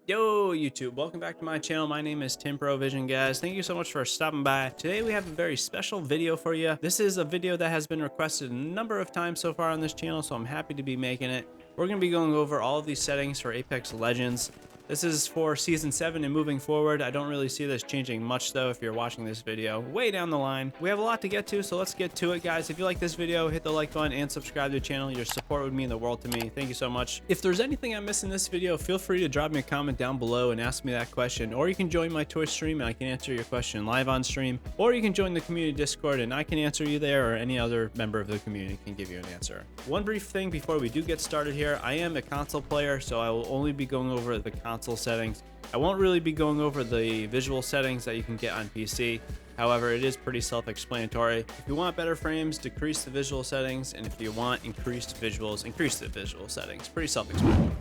Yo YouTube, welcome back to my channel. My name is TimProVision, guys. Thank you so much for stopping by. Today we have a very special video for you. This is a video that has been requested a number of times so far on this channel, so I'm happy to be making it. We're going to be going over all of these settings for Apex Legends. This is for Season 7 and moving forward. I don't really see this changing much though if you're watching this video way down the line. We have a lot to get to, so let's get to it, guys. If you like this video, hit the like button and subscribe to the channel. Your support would mean the world to me. Thank you so much. If there's anything I missed in this video, feel free to drop me a comment down below and ask me that question, or you can join my Twitch stream and I can answer your question live on stream, or you can join the community Discord and I can answer you there, or any other member of the community can give you an answer. One brief thing before we do get started here, I am a console player, so I will only be going over the console settings. I won't really be going over the visual settings that you can get on PC. However, it is pretty self-explanatory. If you want better frames, decrease the visual settings, and if you want increased visuals, increase the visual settings. Pretty self-explanatory.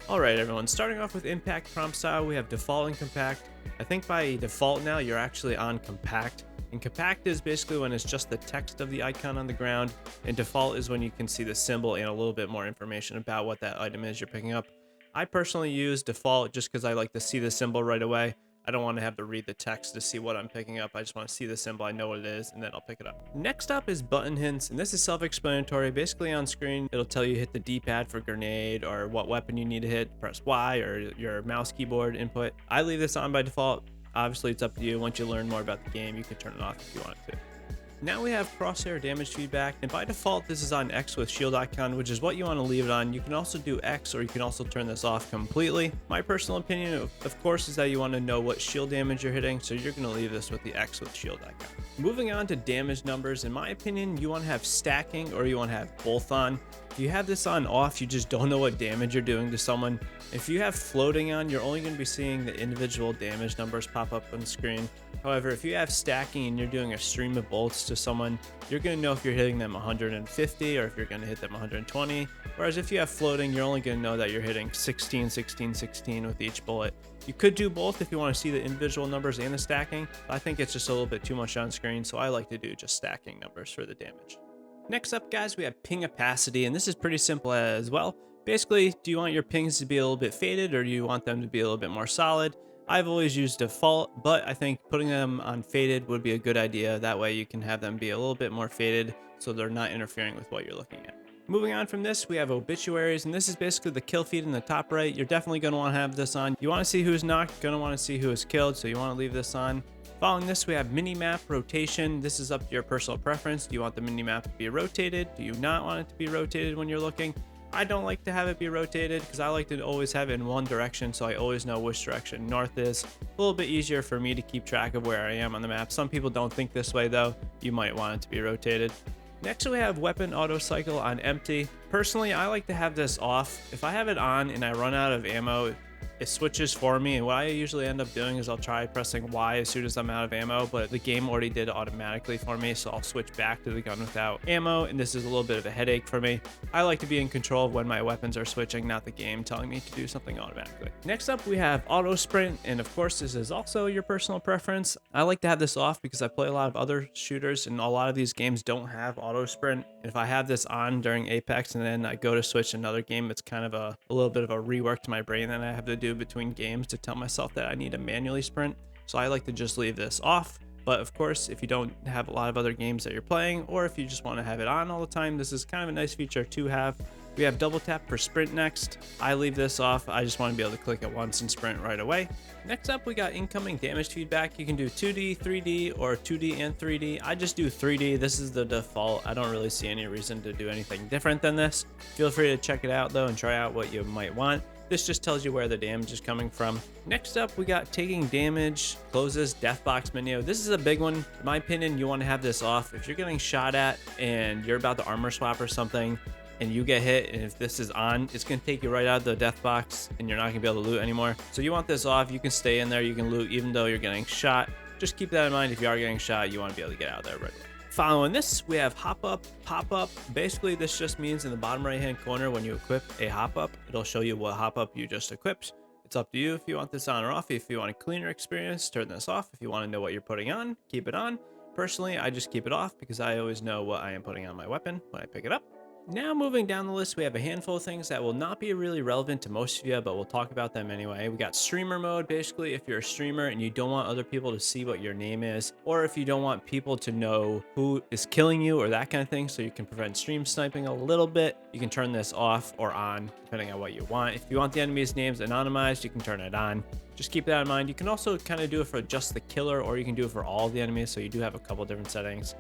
Alright everyone, starting off with impact prompt style, we have default and compact. I think by default now you're actually on compact. And compact is basically when it's just the text of the icon on the ground, and default is when you can see the symbol and a little bit more information about what that item is you're picking up. I personally use default just because I like to see the symbol right away. I don't want to have to read the text to see what I'm picking up. I just want to see the symbol, I know what it is, and then I'll pick it up. Next up is button hints, and this is self-explanatory. Basically on screen, it'll tell you hit the D-pad for grenade, or what weapon you need to hit, press Y, or your mouse keyboard input. I leave this on by default. Obviously, it's up to you. Once you learn more about the game, you can turn it off if you want to. Now we have crosshair damage feedback, and by default this is on X with shield icon, which is what you want to leave it on. You can also do X, or you can also turn this off completely. My personal opinion, of course, is that you want to know what shield damage you're hitting, so you're going to leave this with the X with shield icon. Moving on to damage numbers, in my opinion, you want to have stacking, or you want to have both on. If you have this on off, you just don't know what damage you're doing to someone. If you have floating on, you're only going to be seeing the individual damage numbers pop up on the screen. However, if you have stacking and you're doing a stream of bolts to someone, you're going to know if you're hitting them 150 or if you're going to hit them 120. Whereas if you have floating, you're only going to know that you're hitting 16, 16, 16 with each bullet. You could do both if you want to see the individual numbers and the stacking, but I think it's just a little bit too much on screen, so I like to do just stacking numbers for the damage. Next up, guys, we have ping opacity, and this is pretty simple as well. Basically, do you want your pings to be a little bit faded, or do you want them to be a little bit more solid? I've always used default, but I think putting them on faded would be a good idea. That way you can have them be a little bit more faded so they're not interfering with what you're looking at. Moving on from this, we have obituaries, and this is basically the kill feed in the top right. You're definitely going to want to have this on. You want to see who's knocked, going to want to see who is killed, so you want to leave this on. Following this, we have mini-map rotation. This is up to your personal preference. Do you want the mini-map to be rotated? Do you not want it to be rotated when you're looking? I don't like to have it be rotated because I like to always have it in one direction, so I always know which direction north is. A little bit easier for me to keep track of where I am on the map. Some people don't think this way though. You might want it to be rotated. Next, we have weapon auto cycle on empty. Personally, I like to have this off. If I have it on and I run out of ammo, it switches for me, and what I usually end up doing is I'll try pressing Y as soon as I'm out of ammo, but the game already did it automatically for me, so I'll switch back to the gun without ammo, and this is a little bit of a headache for me. I like to be in control of when my weapons are switching, not the game telling me to do something automatically. Next up, we have auto sprint, and of course this is also your personal preference. I like to have this off because I play a lot of other shooters, and a lot of these games don't have auto sprint. If I have this on during Apex and then I go to switch another game, it's kind of a little bit of a rework to my brain that I have to do between games to tell myself that I need to manually sprint. So I like to just leave this off. But of course, if you don't have a lot of other games that you're playing, or if you just want to have it on all the time, this is kind of a nice feature to have. We have double tap for sprint next. I leave this off. I just want to be able to click it once and sprint right away. Next up, we got incoming damage feedback. You can do 2D, 3D, or 2D and 3D. I just do 3D. This is the default. I don't really see any reason to do anything different than this. Feel free to check it out though and try out what you might want. This just tells you where the damage is coming from. Next up, we got taking damage, closes death box menu. This is a big one. In my opinion, you want to have this off. If you're getting shot at and you're about to armor swap or something, and you get hit, and if this is on, it's going to take you right out of the death box and you're not going to be able to loot anymore. So you want this off. You can stay in there, you can loot even though you're getting shot. Just keep that in mind. If you are getting shot, you want to be able to get out of there right away. Following this, we have hop up, pop up. Basically, this just means in the bottom right hand corner when you equip a hop up, it'll show you what hop up you just equipped. It's up to you if you want this on or off. If you want a cleaner experience, turn this off. If you want to know what you're putting on, keep it on. Personally, I just keep it off because I always know what I am putting on my weapon when I pick it up. Now moving down the list, we have a handful of things that will not be really relevant to most of you, but we'll talk about them anyway. We got streamer mode. Basically, if you're a streamer and you don't want other people to see what your name is, or if you don't want people to know who is killing you or that kind of thing, so you can prevent stream sniping a little bit, you can turn this off or on, depending on what you want. If you want the enemies' names anonymized, you can turn it on. Just keep that in mind. You can also kind of do it for just the killer, or you can do it for all the enemies, so you do have a couple different settings.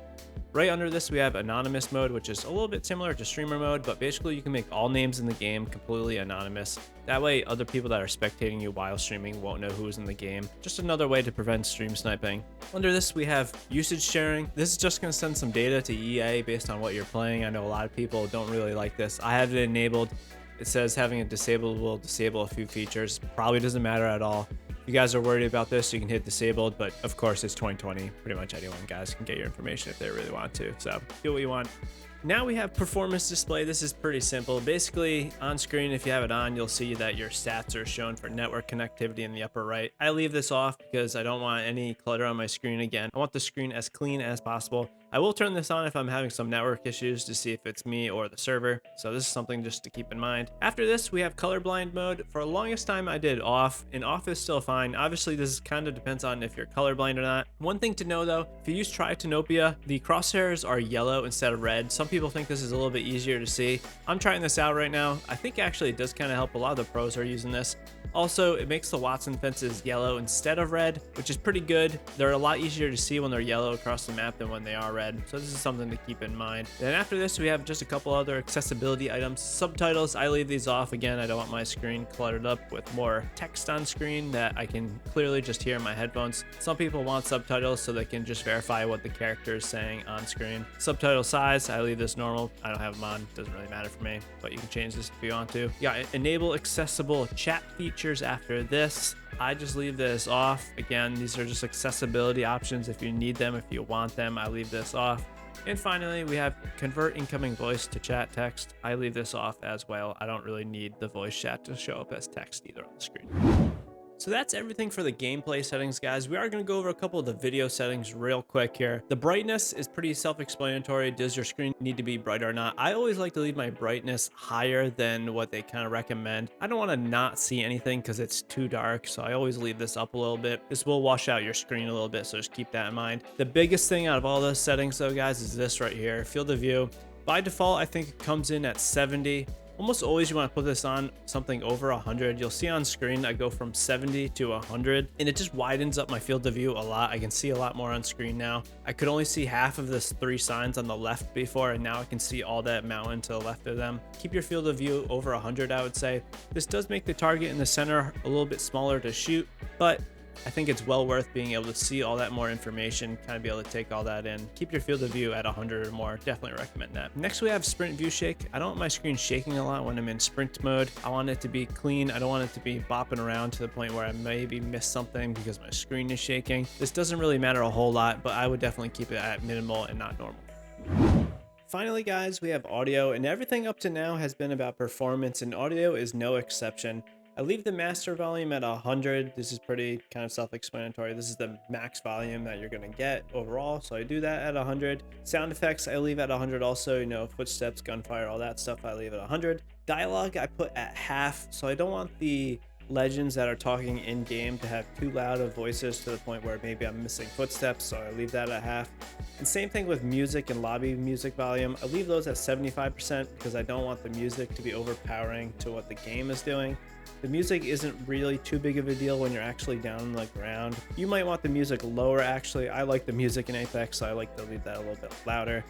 Right under this, we have anonymous mode, which is a little bit similar to streamer mode, but basically you can make all names in the game completely anonymous. That way, other people that are spectating you while streaming won't know who's in the game. Just another way to prevent stream sniping. Under this, we have usage sharing. This is just going to send some data to EA based on what you're playing. I know a lot of people don't really like this. I have it enabled. It says having it disabled will disable a few features. Probably doesn't matter at all. If you guys are worried about this, you can hit disabled, but of course it's 2020. Pretty much anyone, guys, can get your information if they really want to. So do what you want. Now we have performance display. This is pretty simple. Basically, on screen, if you have it on, you'll see that your stats are shown for network connectivity in the upper right. I leave this off because I don't want any clutter on my screen again. I want the screen as clean as possible. I will turn this on if I'm having some network issues to see if it's me or the server. So this is something just to keep in mind. After this, we have colorblind mode. For the longest time, I did off. In off is still fine. Obviously, this kind of depends on if you're colorblind or not. One thing to know though, if you use Tritanopia, the crosshairs are yellow instead of red. Some people think this is a little bit easier to see. I'm trying this out right now. I think actually it does kind of help. A lot of the pros are using this. Also, it makes the Watson fences yellow instead of red, which is pretty good. They're a lot easier to see when they're yellow across the map than when they are red. So this is something to keep in mind. Then after this, we have just a couple other accessibility items. Subtitles, I leave these off. Again, I don't want my screen cluttered up with more text on screen that I can clearly just hear in my headphones. Some people want subtitles so they can just verify what the character is saying on screen. Subtitle size, I leave this normal. I don't have them on, doesn't really matter for me, but you can change this if you want to. You got enable accessible chat features after this. I just leave this off. Again, these are just accessibility options. If you need them, if you want them, I leave this off. And finally, we have convert incoming voice to chat text. I leave this off as well. I don't really need the voice chat to show up as text either on the screen. So that's everything for the gameplay settings, guys. We are going to go over a couple of the video settings real quick here. The brightness is pretty self-explanatory. Does your screen need to be brighter or not? I always like to leave my brightness higher than what they kind of recommend. I don't want to not see anything because it's too dark, so I always leave this up a little bit. This will wash out your screen a little bit, so just keep that in mind. The biggest thing out of all those settings, though, guys, is this right here, field of view. By default, I think it comes in at 70. Almost always you want to put this on something over 100. You'll see on screen I go from 70 to 100, and it just widens up my field of view a lot. I can see a lot more on screen now. I could only see half of this 3 signs on the left before, and now I can see all that mountain to the left of them. Keep your field of view over 100, I would say. This does make the target in the center a little bit smaller to shoot, but I think it's well worth being able to see all that more information, kind of be able to take all that in. Keep your field of view at 100 or more. Definitely recommend that. Next, we have sprint view shake. I don't want my screen shaking a lot when I'm in sprint mode. I want it to be clean. I don't want it to be bopping around to the point where I maybe miss something because my screen is shaking. This doesn't really matter a whole lot, but I would definitely keep it at minimal and not normal. Finally, guys, we have audio, and everything up to now has been about performance, and audio is no exception. I leave the master volume at 100. This is pretty kind of self-explanatory. This is the max volume that you're going to get overall, so I do that at 100. Sound effects I leave at 100 also, you know, footsteps, gunfire, all that stuff I leave at 100. Dialogue I put at half, so I don't want the legends that are talking in game to have too loud of voices to the point where maybe I'm missing footsteps, so I leave that at half. And same thing with music and lobby music volume. I leave those at 75% because I don't want the music to be overpowering to what the game is doing. The music isn't really too big of a deal when you're actually down on the ground. You might want the music lower actually. I like the music in Apex, so I like to leave that a little bit louder.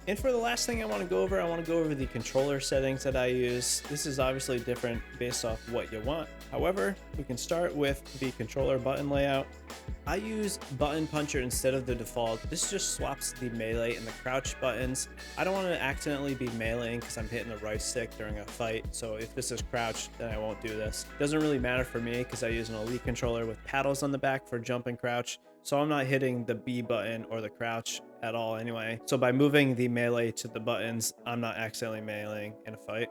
And for the last thing I want to go over the controller settings that I use. This is obviously different based off what you want. However, we can start with the controller button layout. I use button puncher instead of the default. This just swaps the melee and the crouch buttons. I don't want to accidentally be meleeing because I'm hitting the right stick during a fight. So if this is crouch, then I won't do this. Doesn't really matter for me because I use an elite controller with paddles on the back for jump and crouch. So I'm not hitting the B button or the crouch at all anyway. So by moving the melee to the buttons, I'm not accidentally meleeing in a fight.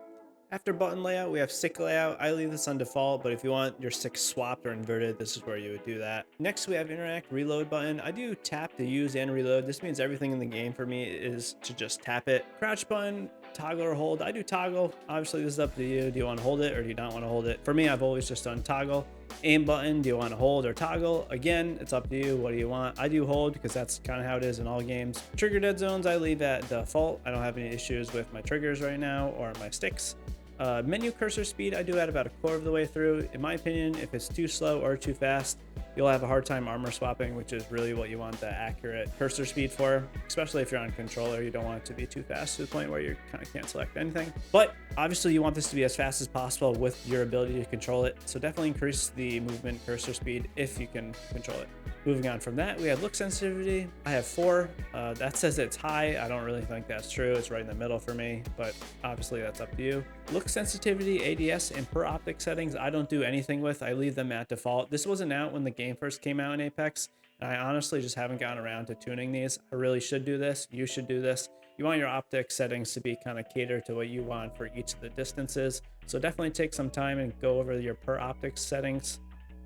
After button layout, we have stick layout. I leave this on default, but if you want your stick swapped or inverted, this is where you would do that. Next, we have interact reload button. I do tap to use and reload. This means everything in the game for me is to just tap it. Crouch button, toggle or hold. I do toggle. Obviously, this is up to you. Do you want to hold it or do you not want to hold it? For me, I've always just done toggle. Aim button, do you want to hold or toggle? Again, it's up to you. What do you want? I do hold because that's kind of how it is in all games. Trigger dead zones, I leave at default. I don't have any issues with my triggers right now or my sticks. Menu cursor speed, I do at about a quarter of the way through. In my opinion, if it's too slow or too fast, you'll have a hard time armor swapping, which is really what you want the accurate cursor speed for, especially if you're on controller. You don't want it to be too fast to the point where you kind of can't select anything. But obviously you want this to be as fast as possible with your ability to control it. So definitely increase the movement cursor speed if you can control it. Moving on from that, we have look sensitivity. I have 4. That says it's high. I don't really think that's true. It's right in the middle for me, but obviously that's up to you. Look sensitivity, ADS, and per optic settings, I don't do anything with. I leave them at default. This wasn't out when the game first came out in Apex, and I honestly just haven't gotten around to tuning these. I really should do this. You should do this. You want your optic settings to be kind of catered to what you want for each of the distances. So definitely take some time and go over your per optic settings.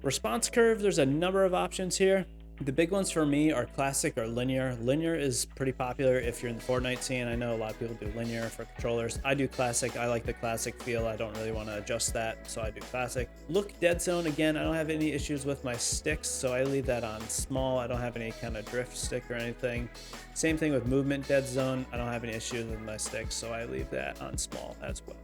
Response curve, there's a number of options here. The big ones for me are classic or linear. Linear is pretty popular if you're in the Fortnite scene. I know a lot of people do linear for controllers. I do classic. I like the classic feel. I don't really want to adjust that, so I do classic. Look dead zone, again, I don't have any issues with my sticks, so I leave that on small. I don't have any kind of drift stick or anything. Same thing with movement dead zone. I don't have any issues with my sticks, so I leave that on small as well.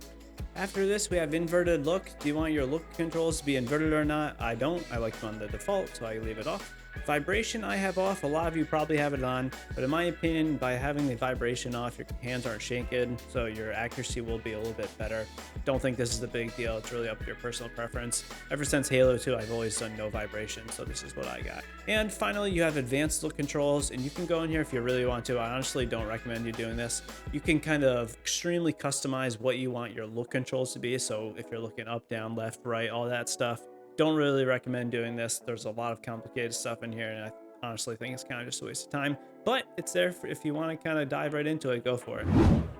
After this, we have inverted look. Do you want your look controls to be inverted or not? I don't. I like them on the default, so I leave it off. Vibration I have off. A lot of you probably have it on, but in my opinion, by having the vibration off, your hands aren't shaking, so your accuracy will be a little bit better. Don't think this is a big deal. It's really up to your personal preference. Ever since Halo 2, I've always done no vibration, so this is what I got. And finally, you have advanced look controls, and you can go in here if you really want to. I honestly don't recommend you doing this. You can kind of extremely customize what you want your look controls to be. So if you're looking up, down, left, right, all that stuff, don't really recommend doing this. There's a lot of complicated stuff in here, and I honestly think it's kind of just a waste of time, but it's there for if you want to kind of dive right into it, go for it.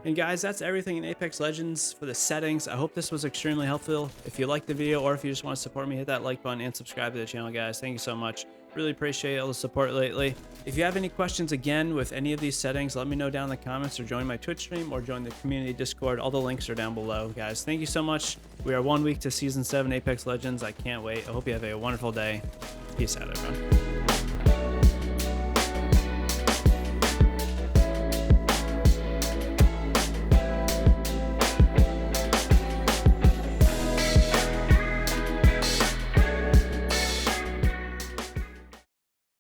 And guys, that's everything in Apex Legends for the settings. I hope this was extremely helpful. If you liked the video or if you just want to support me, hit that like button and subscribe to the channel, guys. Thank you so much. Really appreciate all the support lately. If you have any questions again with any of these settings, let me know down in the comments, or join my Twitch stream or join the community Discord. All the links are down below, guys. Thank you so much. We are 1 week to Season 7 Apex Legends. I can't wait. I hope you have a wonderful day. Peace out, everyone.